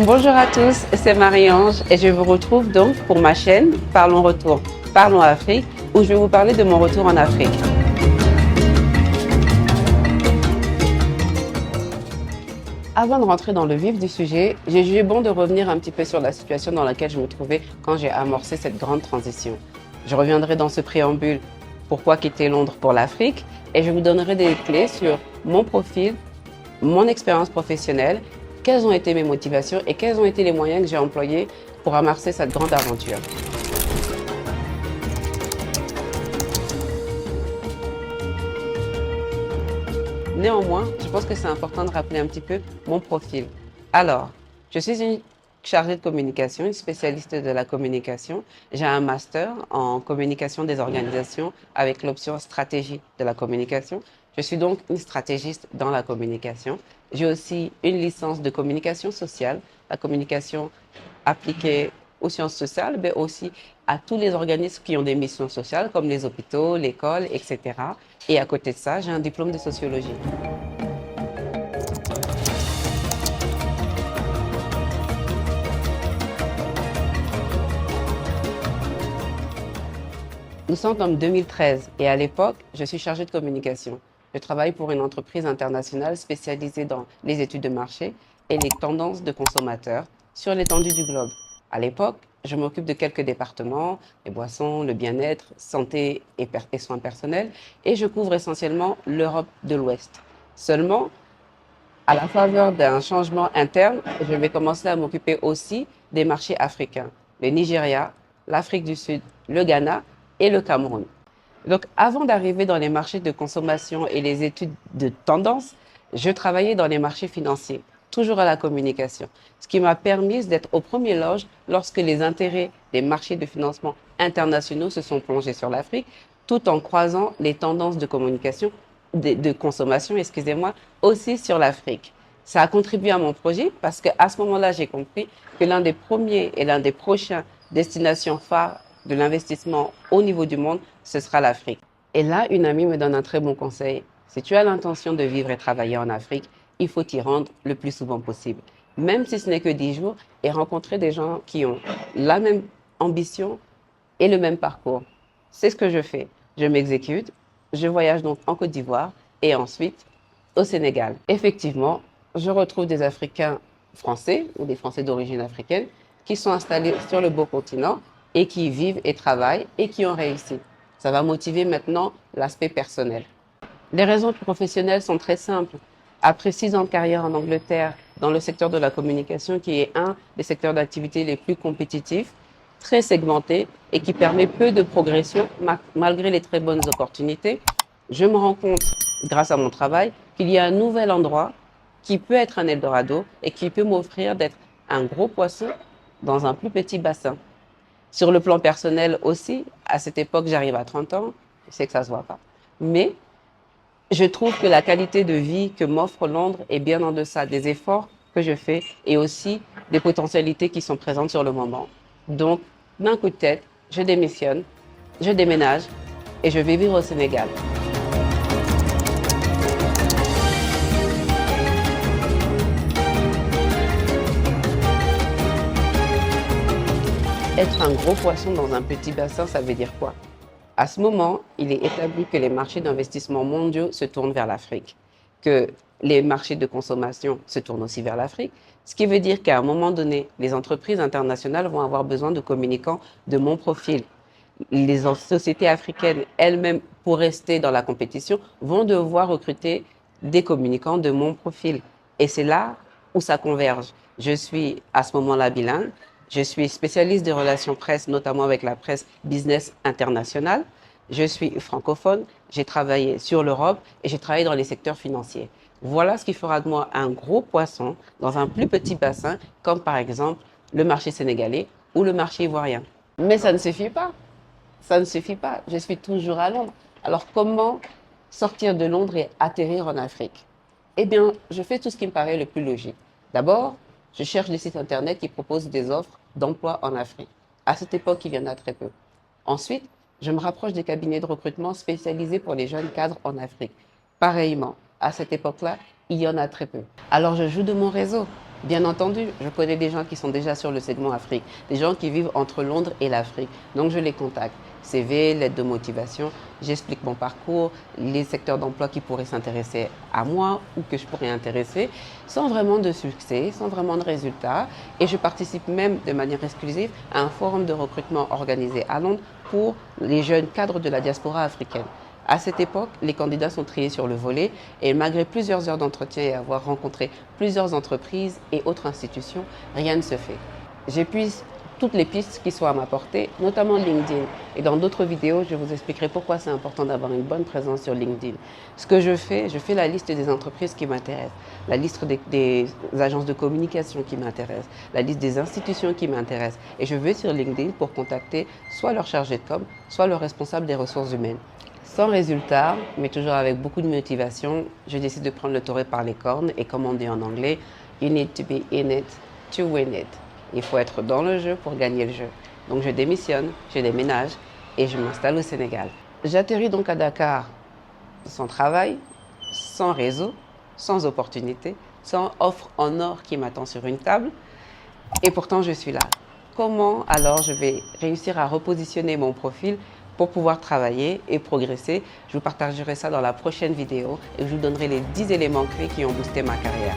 Bonjour à tous, c'est Marie-Ange et je vous retrouve donc pour ma chaîne Parlons Retour, Parlons Afrique, où je vais vous parler de mon retour en Afrique. Avant de rentrer dans le vif du sujet, j'ai jugé bon de revenir un petit peu sur la situation dans laquelle je me trouvais quand j'ai amorcé cette grande transition. Je reviendrai dans ce préambule pourquoi quitter Londres pour l'Afrique et je vous donnerai des clés sur mon profil, mon expérience professionnelle, quelles ont été mes motivations et quels ont été les moyens que j'ai employés pour amorcer cette grande aventure. Néanmoins, je pense que c'est important de rappeler un petit peu mon profil. Alors, je suis une chargée de communication, une spécialiste de la communication. J'ai un master en communication des organisations avec l'option stratégie de la communication. Je suis donc une stratégiste dans la communication. J'ai aussi une licence de communication sociale, la communication appliquée aux sciences sociales, mais aussi à tous les organismes qui ont des missions sociales, comme les hôpitaux, l'école, etc. Et à côté de ça, j'ai un diplôme de sociologie. Nous sommes en 2013 et à l'époque, je suis chargée de communication. Je travaille pour une entreprise internationale spécialisée dans les études de marché et les tendances de consommateurs sur l'étendue du globe. À l'époque, je m'occupe de quelques départements, les boissons, le bien-être, santé et soins personnels, et je couvre essentiellement l'Europe de l'Ouest. Seulement, à la faveur d'un changement interne, je vais commencer à m'occuper aussi des marchés africains, le Nigeria, l'Afrique du Sud, le Ghana et le Cameroun. Donc, avant d'arriver dans les marchés de consommation et les études de tendance, je travaillais dans les marchés financiers, toujours à la communication, ce qui m'a permis d'être au premier loge lorsque les intérêts des marchés de financement internationaux se sont plongés sur l'Afrique, tout en croisant les tendances de communication, de consommation, excusez-moi, aussi sur l'Afrique. Ça a contribué à mon projet parce qu'à ce moment-là, j'ai compris que l'un des premiers et l'un des prochains destinations phares de l'investissement au niveau du monde, ce sera l'Afrique. Et là, une amie me donne un très bon conseil. Si tu as l'intention de vivre et travailler en Afrique, il faut t'y rendre le plus souvent possible, même si ce n'est que 10 jours, et rencontrer des gens qui ont la même ambition et le même parcours. C'est ce que je fais. Je m'exécute, je voyage donc en Côte d'Ivoire et ensuite au Sénégal. Effectivement, je retrouve des Africains français ou des Français d'origine africaine qui sont installés sur le beau continent et qui vivent et travaillent et qui ont réussi. Ça va motiver maintenant l'aspect personnel. Les raisons professionnelles sont très simples. Après 6 ans de carrière en Angleterre, dans le secteur de la communication, qui est un des secteurs d'activité les plus compétitifs, très segmenté et qui permet peu de progression malgré les très bonnes opportunités, je me rends compte, grâce à mon travail, qu'il y a un nouvel endroit qui peut être un Eldorado et qui peut m'offrir d'être un gros poisson dans un plus petit bassin. Sur le plan personnel aussi, à cette époque, j'arrive à 30 ans, je sais que ça se voit pas, mais je trouve que la qualité de vie que m'offre Londres est bien en deçà des efforts que je fais et aussi des potentialités qui sont présentes sur le moment. Donc, d'un coup de tête, je démissionne, je déménage et je vais vivre au Sénégal. Être un gros poisson dans un petit bassin, ça veut dire quoi? À ce moment, il est établi que les marchés d'investissement mondiaux se tournent vers l'Afrique, que les marchés de consommation se tournent aussi vers l'Afrique, ce qui veut dire qu'à un moment donné, les entreprises internationales vont avoir besoin de communicants de mon profil. Les sociétés africaines elles-mêmes, pour rester dans la compétition, vont devoir recruter des communicants de mon profil. Et c'est là où ça converge. Je suis à ce moment-là bilingue. Je suis spécialiste des relations presse, notamment avec la presse business internationale. Je suis francophone, j'ai travaillé sur l'Europe et j'ai travaillé dans les secteurs financiers. Voilà ce qui fera de moi un gros poisson dans un plus petit bassin, comme par exemple le marché sénégalais ou le marché ivoirien. Mais ça ne suffit pas. Ça ne suffit pas. Je suis toujours à Londres. Alors comment sortir de Londres et atterrir en Afrique? Eh bien, je fais tout ce qui me paraît le plus logique. D'abord, je cherche des sites internet qui proposent des offres d'emploi en Afrique. À cette époque, il y en a très peu. Ensuite, je me rapproche des cabinets de recrutement spécialisés pour les jeunes cadres en Afrique. Pareillement, À cette époque-là, il y en a très peu. Alors je joue de mon réseau. Bien entendu, je connais des gens qui sont déjà sur le segment Afrique, des gens qui vivent entre Londres et l'Afrique. Donc je les contacte. CV, lettre de motivation, j'explique mon parcours, les secteurs d'emploi qui pourraient s'intéresser à moi ou que je pourrais intéresser, sans vraiment de succès, sans vraiment de résultats. Et je participe même de manière exclusive à un forum de recrutement organisé à Londres pour les jeunes cadres de la diaspora africaine. À cette époque, les candidats sont triés sur le volet et malgré plusieurs heures d'entretien et avoir rencontré plusieurs entreprises et autres institutions, rien ne se fait. J'épuise toutes les pistes qui sont à ma portée, notamment LinkedIn. Et dans d'autres vidéos, je vous expliquerai pourquoi c'est important d'avoir une bonne présence sur LinkedIn. Ce que je fais la liste des entreprises qui m'intéressent, la liste des agences de communication qui m'intéressent, la liste des institutions qui m'intéressent. Et je vais sur LinkedIn pour contacter soit leur chargé de com, soit le responsable des ressources humaines. Sans résultat, mais toujours avec beaucoup de motivation, je décide de prendre le taureau par les cornes et comme on dit en anglais, you need to be in it to win it. Il faut être dans le jeu pour gagner le jeu. Donc je démissionne, je déménage et je m'installe au Sénégal. J'atterris donc à Dakar sans travail, sans réseau, sans opportunité, sans offre en or qui m'attend sur une table. Et pourtant je suis là. Comment alors je vais réussir à repositionner mon profil pour pouvoir travailler et progresser? Je vous partagerai ça dans la prochaine vidéo et je vous donnerai les 10 éléments clés qui ont boosté ma carrière.